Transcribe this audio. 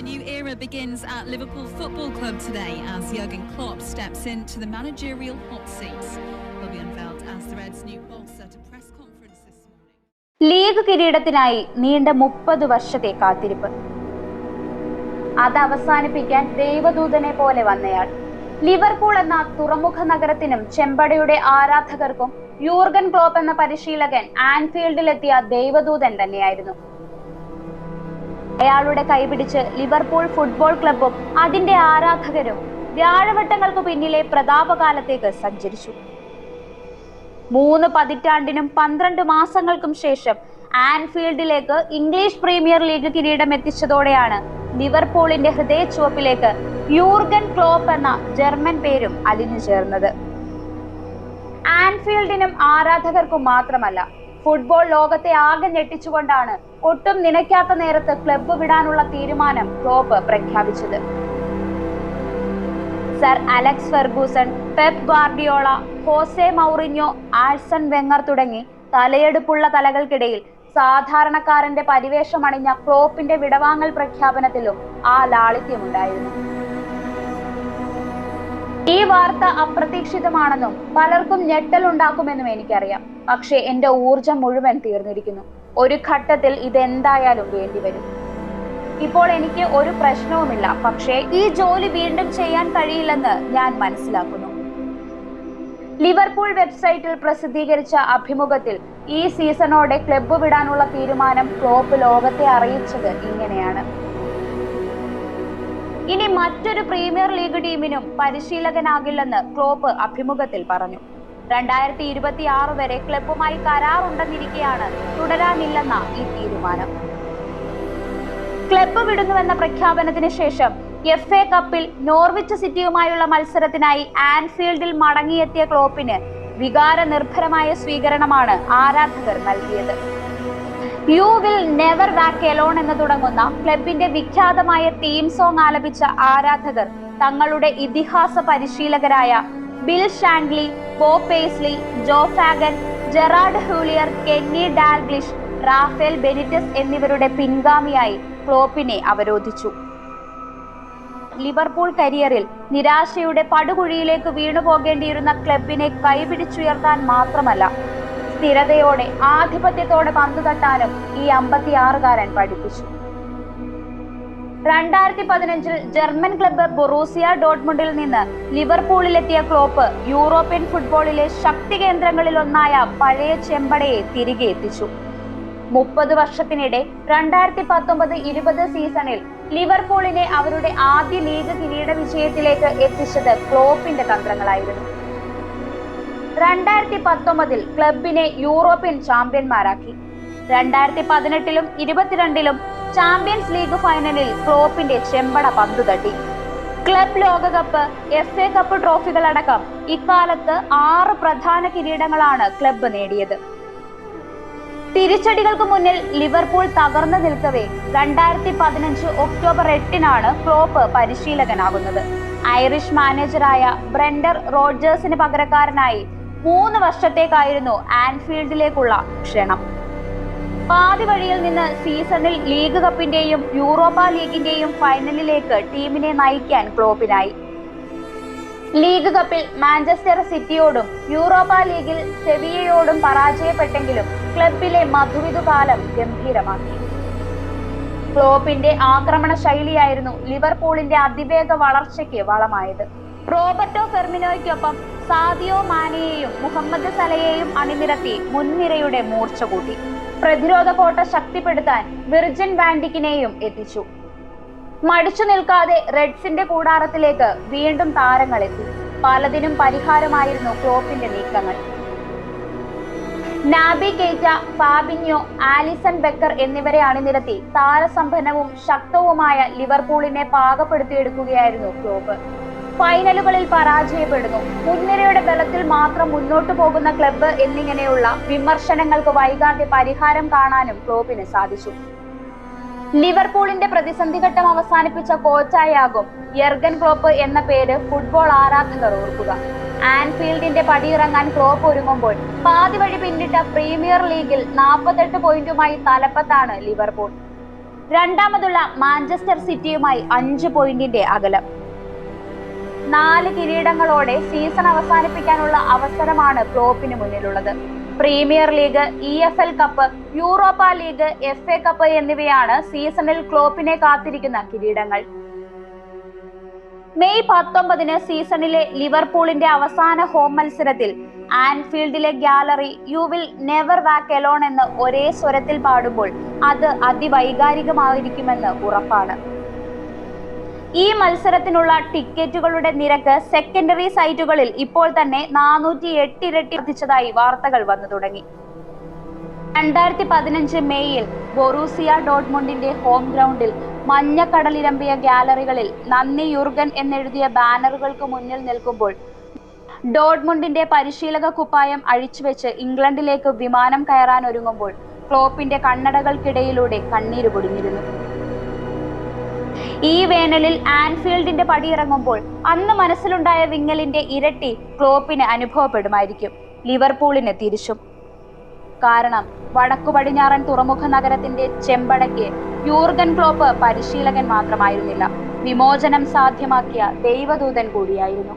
A new era begins at Liverpool Football Club today as Jurgen Klopp steps into the managerial hot seat. Will be unveiled as the Reds' new boss at a press conference this morning. League കിരീടത്തിനായി നീണ്ട 30 വർഷത്തെ കാത്തിരിപ്പ്. അത് അവസാനിപ്പിക്കാൻ ദൈവദൂതനെ പോലെ വന്നയാൾ. Liverpool എന്ന തുറമുഖ നഗരത്തിനും ചെമ്പടയുടെ ആരാധകർക്കും Jürgen Klopp എന്ന പരിശീലകൻ ആൻഫീൽഡിലെത്തിയ ദൈവദൂതൻ തന്നെയായിരുന്നു. അയാളുടെ കൈപിടിച്ച് ലിവർപൂൾ ഫുട്ബോൾ ക്ലബ്ബും അതിന്റെ ആരാധകരും വ്യാഴവട്ടങ്ങൾക്ക് പിന്നിലെ പ്രതാപകാലത്തേക്ക് സഞ്ചരിച്ചു. 3 പതിറ്റാണ്ടിനും 12 മാസങ്ങൾക്കും ശേഷം ആൻഫീൽഡിലേക്ക് ഇംഗ്ലീഷ് പ്രീമിയർ ലീഗ് കിരീടം എത്തിച്ചതോടെയാണ് ലിവർപൂളിന്റെ ഹൃദയച്ചുവപ്പിലേക്ക് യൂർഗൻ ക്ലോപ്പ് എന്ന ജർമ്മൻ പേരും അലിഞ്ഞു ചേർന്നത്. ആൻഫീൽഡിനും ആരാധകർക്കും മാത്രമല്ല, ഫുട്ബോൾ ലോകത്തെ ആകെ ഞെട്ടിച്ചുകൊണ്ടാണ് ഒട്ടും നനയ്ക്കാത്ത നേരത്ത് ക്ലബ്ബ് വിടാനുള്ള തീരുമാനം ക്ലോപ്പ് പ്രഖ്യാപിച്ചത്. Sir Alex Ferguson, Pep Guardiola, Jose Mourinho, Arsene Wenger തുടങ്ങി തലയെടുപ്പുള്ള തലകൾക്കിടയിൽ സാധാരണക്കാരന്റെ പരിവേഷമണിഞ്ഞ ക്ലോപ്പിന്റെ വിടവാങ്ങൽ പ്രഖ്യാപനത്തിലും ആ ലാളിത്യമുണ്ടായിരുന്നു. ഈ വാർത്ത അപ്രതീക്ഷിതമാണെന്നും പലർക്കും ഞെട്ടലുണ്ടാക്കുമെന്നും എനിക്കറിയാം. പക്ഷേ എന്റെ ഊർജം മുഴുവൻ തീർന്നിരിക്കുന്നു. ഒരു ഘട്ടത്തിൽ ഇതെന്തായാലും വേണ്ടിവരും. ഇപ്പോൾ എനിക്ക് ഒരു പ്രശ്നവുമില്ല, പക്ഷേ ഈ ജോലി വീണ്ടും ചെയ്യാൻ കഴിയില്ലെന്ന് ഞാൻ മനസ്സിലാക്കുന്നു. ലിവർപൂൾ വെബ്സൈറ്റിൽ പ്രസിദ്ധീകരിച്ച അഭിമുഖത്തിൽ ഈ സീസണോടെ ക്ലബ്ബ് വിടാനുള്ള തീരുമാനം ക്ലോപ്പ് ലോകത്തെ അറിയിച്ചത് ഇങ്ങനെയാണ്: ഇനി മറ്റൊരു പ്രീമിയർ ലീഗ് ടീമിനും പരിശീലകനാകില്ലെന്ന് ക്ലോപ്പ് അഭിമുഖത്തിൽ പറഞ്ഞു. 2026 വരെ ക്ലബ്ബുമായി കരാറുണ്ടെന്നിരിക്കെയാണ് തുടരാനില്ലെന്ന ഈ തീരുമാനം. ക്ലബ്ബ് വിടുന്നുവെന്ന പ്രഖ്യാപനത്തിന് ശേഷം FA കപ്പിൽ നോർവിച്ച് സിറ്റിയുമായുള്ള മത്സരത്തിനായി ആൻഫീൽഡിൽ മടങ്ങിയെത്തിയ ക്ലോപ്പിന് വികാര നിർഭരമായ സ്വീകരണമാണ് ആരാധകർ നൽകിയത്. You will never walk alone എന്ന് തുടങ്ങുന്ന ക്ലബിന്റെ വിഖ്യാതമായ തീം സോങ് ആലപിച്ച ആരാധകർ തങ്ങളുടെ ഇതിഹാസ പരിശീലകരായ ബിൽ ഷാൻഗ്ലി, ബോബ് പേസ്ലി, ജോ Faggan, Gerard ഹൂലിയർ, Kenny ഡാൽഗ്ലിഷ്, Rafale Benitez എന്നിവരുടെ പിൻഗാമിയായി ക്ലോപ്പിനെ അവരോധിച്ചു. ലിവർപൂൾ കരിയറിൽ നിരാശയുടെ പടുകുഴിയിലേക്ക് വീണുപോകേണ്ടിയിരുന്ന ക്ലബിനെ കൈപിടിച്ചുയർത്താൻ മാത്രമല്ല, സ്ഥിരതയോടെ ആധിപത്യത്തോടെ പന്തു തട്ടാനും ഈ 56-കാരൻ പഠിപ്പിച്ചു. 2015 ജർമ്മൻ ക്ലബ്ബ് ബൊറൂസിയ ഡോർട്ട്മുണ്ടിൽ നിന്ന് ലിവർപൂളിലെത്തിയ ക്ലോപ്പ് യൂറോപ്യൻ ഫുട്ബോളിലെ ശക്തി കേന്ദ്രങ്ങളിൽ ഒന്നായ പഴയ ചെമ്പടയെ തിരികെ എത്തിച്ചു. 30 വർഷത്തിനിടെ 2019-20 സീസണിൽ ലിവർപൂളിനെ അവരുടെ ആദ്യ ലീഗ് കിരീട വിജയത്തിലേക്ക് എത്തിച്ചത് ക്ലോപ്പിന്റെ തന്ത്രങ്ങളായിരുന്നു. 2019 ക്ലബിനെ യൂറോപ്യൻ ചാമ്പ്യന്മാരാക്കി. 2018-ലും 2022-ലും ചാമ്പ്യൻസ് ലീഗ് ഫൈനലിൽ ക്ലോപ്പിന്റെ ചെമ്പട പന്തുതട്ടി. ക്ലബ് ലോകകപ്പ്, FA കപ്പ് ട്രോഫികളടക്കം ഇക്കാലത്ത് 6 പ്രധാന കിരീടങ്ങളാണ് ക്ലബ്ബ് നേടിയത്. തിരിച്ചടികൾക്ക് മുന്നിൽ ലിവർപൂൾ തകർന്നു നിൽക്കവേ 2015 ഒക്ടോബർ 8-നാണ് ക്ലോപ്പ് പരിശീലകനാകുന്നത്. ഐറിഷ് മാനേജറായ ബ്രെൻഡർ റോഡ്ജേഴ്സിന് പകരക്കാരനായി 3 വർഷത്തേക്കായിരുന്നു ആൻഫീൽഡിലേക്കുള്ള ക്ഷണം. പാതി വഴിയിൽ നിന്ന് സീസണിൽ ലീഗ് കപ്പിന്റെയും യൂറോപ്പ ലീഗിന്റെയും ഫൈനലിലേക്ക് ടീമിനെ നയിക്കാൻ ക്ലോപ്പിനായി. ലീഗ് കപ്പിൽ മാഞ്ചസ്റ്റർ സിറ്റിയോടും യൂറോപ്പ ലീഗിൽ സെവിയയോടും പരാജയപ്പെട്ടെങ്കിലും ക്ലബിലെ മധുവിധുകാലം ഗംഭീരമാക്കി. ക്ലോപ്പിന്റെ ആക്രമണ ശൈലിയായിരുന്നു ലിവർപൂളിന്റെ അതിവേഗ വളർച്ചയ്ക്ക് വളമായത്. റോബർട്ടോ ഫെർമിനോയ്ക്കൊപ്പം സാദിയോ മാനെയെയും മുഹമ്മദ് സലയെയും അണിനിരത്തി മുൻനിരയുടെ മൂർച്ച കൂട്ടി. പ്രതിരോധ കോട്ട ശക്തിപ്പെടുത്താൻ വിർജിൻ വാൻഡിക്കിനെയും എത്തിച്ചു. മടിച്ചു നിൽക്കാതെ റെഡ്സിന്റെ കൂടാരത്തിലേക്ക് വീണ്ടും താരങ്ങളെത്തി. പലതിനും പരിഹാരമായിരുന്നു ക്ലോപ്പിന്റെ നീക്കങ്ങൾ. നാബി കെയ്റ്റ, ഫാബിഞ്ഞോ, ആലിസൺ ബെക്കർ എന്നിവരെ അണിനിരത്തി താരസമ്പന്നവും ശക്തവുമായ ലിവർപൂളിനെ പാകപ്പെടുത്തിയെടുക്കുകയായിരുന്നു ക്ലോപ്പ്. ഫൈനലുകളിൽ പരാജയപ്പെടുന്നു, മുൻനിരയുടെ ബലത്തിൽ മാത്രം മുന്നോട്ടു പോകുന്ന ക്ലബ്ബ് എന്നിങ്ങനെയുള്ള വിമർശനങ്ങൾക്ക് വൈകാതെ പരിഹാരം കാണാനും ക്ലോപ്പിന് സാധിച്ചു. ലിവർപൂളിന്റെ പ്രതിസന്ധിഘട്ടം അവസാനിപ്പിച്ച കോച്ചായാകും യർഗൻ ക്ലോപ്പ് എന്ന പേര് ഫുട്ബോൾ ആരാധകർ ഓർക്കുക. ആൻഫീൽഡിന്റെ പടിയിറങ്ങാൻ ക്ലോപ്പ് ഒരുങ്ങുമ്പോൾ പാതി വഴി പിന്നിട്ട പ്രീമിയർ ലീഗിൽ 48 പോയിന്റുമായി തലപ്പത്താണ് ലിവർപൂൾ. രണ്ടാമതുള്ള മാഞ്ചസ്റ്റർ സിറ്റിയുമായി 5 പോയിന്റിന്റെ അകലം. 4 കിരീടങ്ങളോടെ സീസൺ അവസാനിപ്പിക്കാനുള്ള അവസരമാണ് ക്ലോപ്പിന് മുന്നിലുള്ളത്. Premier league, EFL cup, Europa league, FA cup എന്നിവയാണ് സീസണിൽ ക്ലോപ്പിനെ കാത്തിരിക്കുന്ന കിരീടങ്ങൾ. മെയ് 19 സീസണിലെ ലിവർപൂളിന്റെ അവസാന ഹോം മത്സരത്തിൽ ആൻഫീൽഡിലെ gallery you will never walk alone എന്ന് ഒരേ സ്വരത്തിൽ പാടുമ്പോൾ അത് അതിവൈകാരികമായിരിക്കുമെന്ന് ഉറപ്പാണ്. ഈ മത്സരത്തിനുള്ള ടിക്കറ്റുകളുടെ നിരക്ക് സെക്കൻഡറി സൈറ്റുകളിൽ ഇപ്പോൾ തന്നെ 408 ഇരട്ടി വർദ്ധിച്ചതായി വാർത്തകൾ വന്നു തുടങ്ങി. 2015 മെയ്യിൽ ബൊറൂസിയ ഡോർട്ട്മുണ്ടിന്റെ ഹോം ഗ്രൗണ്ടിൽ മഞ്ഞക്കടലിരമ്പിയ ഗാലറികളിൽ നന്ദി യുർഗൻ എന്നെഴുതിയ ബാനറുകൾക്ക് മുന്നിൽ നിൽക്കുമ്പോൾ ഡോർട്ട്മുണ്ടിന്റെ പരിശീലക കുപ്പായം അഴിച്ചുവെച്ച് ഇംഗ്ലണ്ടിലേക്ക് വിമാനം കയറാൻ ഒരുങ്ങുമ്പോൾ ക്ലോപ്പിന്റെ കണ്ണടകൾക്കിടയിലൂടെ കണ്ണീര് പൊടിഞ്ഞിരുന്നു. ഈ വേനലിൽ ആൻഫീൽഡിന്റെ പടിയിറങ്ങുമ്പോൾ അന്ന് മനസ്സിലുണ്ടായ വിങ്ങലിന്റെ ഇരട്ടി ക്ലോപ്പിന് അനുഭവപ്പെടുമായിരിക്കും. ലിവർപൂളിന് തിരിച്ചും. കാരണം വടക്കു പടിഞ്ഞാറൻ തുറമുഖ നഗരത്തിന്റെ ചെമ്പടയ്ക്ക് യൂർഗൻ ക്ലോപ്പ് പരിശീലകൻ മാത്രമായിരുന്നില്ല, വിമോചനം സാധ്യമാക്കിയ ദൈവദൂതൻ കൂടിയായിരുന്നു.